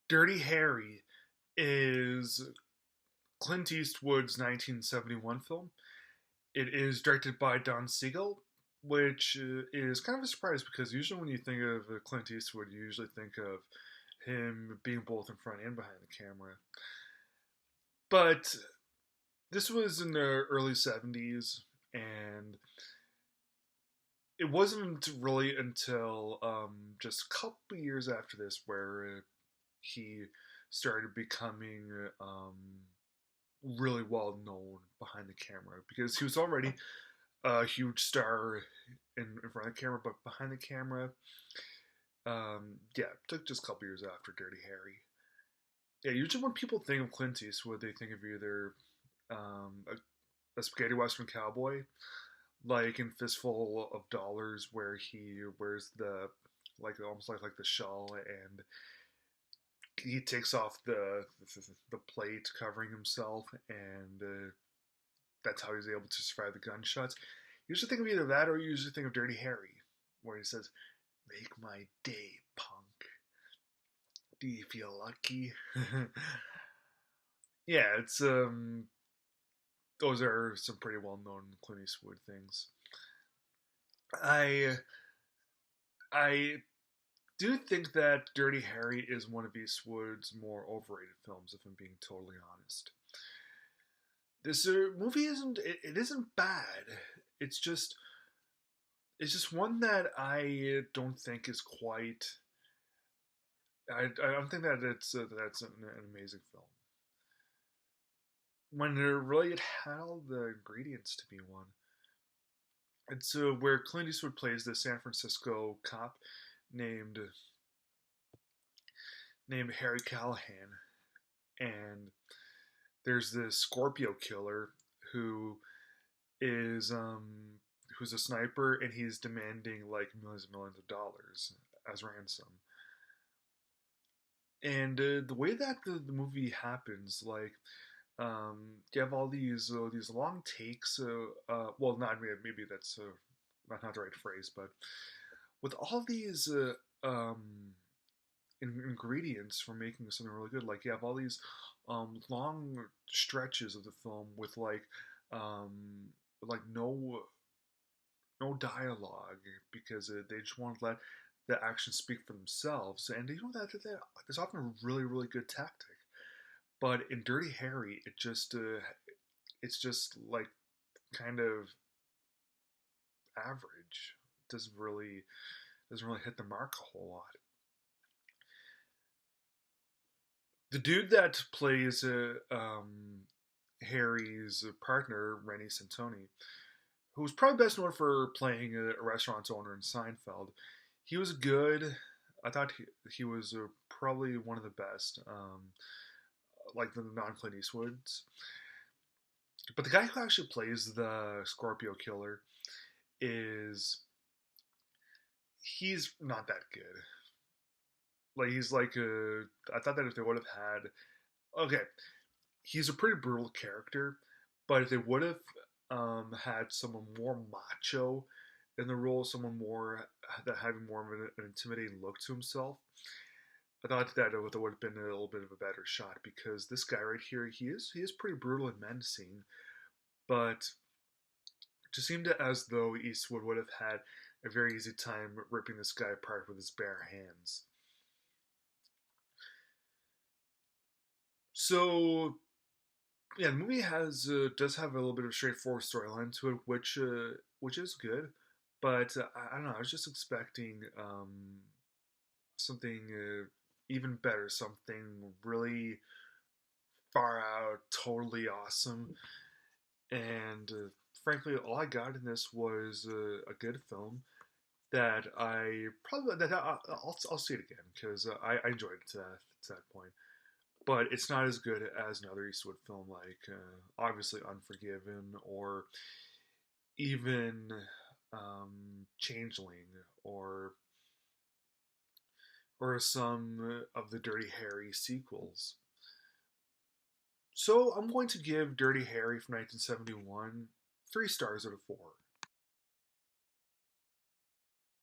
Dirty Harry is Clint Eastwood's 1971 film. It is directed by Don Siegel, which is kind of a surprise because usually when you think of Clint Eastwood, you usually think of him being both in front and behind the camera. But this was in the early 70s, and it wasn't really until just a couple years after this where he started becoming really well known behind the camera because he was already a huge star in front of the camera, but behind the camera, yeah, it took just a couple years after Dirty Harry. Yeah, usually when people think of Clint Eastwood, they think of either a spaghetti western cowboy, like in Fistful of Dollars, where he wears the like almost like the shawl and he takes off the plate covering himself, and that's how he's able to survive the gunshots. You usually think of either that, or you usually think of Dirty Harry, where he says, "Make my day, punk. Do you feel lucky?" Yeah, it's those are some pretty well known Clint Eastwood things. I I do think that Dirty Harry is one of Eastwood's more overrated films, if I'm being totally honest. This movie it isn't bad. It's just it's just one that I don't think is quite. I don't think that that's an amazing film. When it really it had all the ingredients to be one. It's where Clint Eastwood plays the San Francisco cop named Harry Callahan, and there's this Scorpio killer who is who's a sniper, and he's demanding like millions and millions of dollars as ransom. And the way that the movie happens, like you have all these long takes. Well, not maybe that's not the right phrase, but with all these ingredients for making something really good, like you have all these long stretches of the film with um, like no dialogue because they just want to let the actions speak for themselves, and you know that that's often a really good tactic. But in Dirty Harry, it's just like kind of average. It doesn't really hit the mark a whole lot. The dude that plays Harry's partner, Rennie Santoni, who's probably best known for playing a restaurant owner in Seinfeld, he was good. I thought he was probably one of the best, like the non Clint Eastwoods. But the guy who actually plays the Scorpio killer is he's not that good. Like he's like I thought that if they would have had okay, he's a pretty brutal character, but if they would have had someone more macho in the role, someone more that having more of an intimidating look to himself, I thought that it would have been a little bit of a better shot because this guy right here, he is pretty brutal and menacing, but it just seemed as though Eastwood would have had a very easy time ripping this guy apart with his bare hands. So yeah, the movie has does have a little bit of a straightforward storyline to it, which is good. But I don't know. I was just expecting something even better, something really far out, totally awesome. And frankly, all I got in this was a good film that I probably that I'll see it again because I enjoyed it to that point. But it's not as good as another Eastwood film like obviously Unforgiven or even Changeling or some of the Dirty Harry sequels. So I'm going to give Dirty Harry from 1971 3 stars out of 4.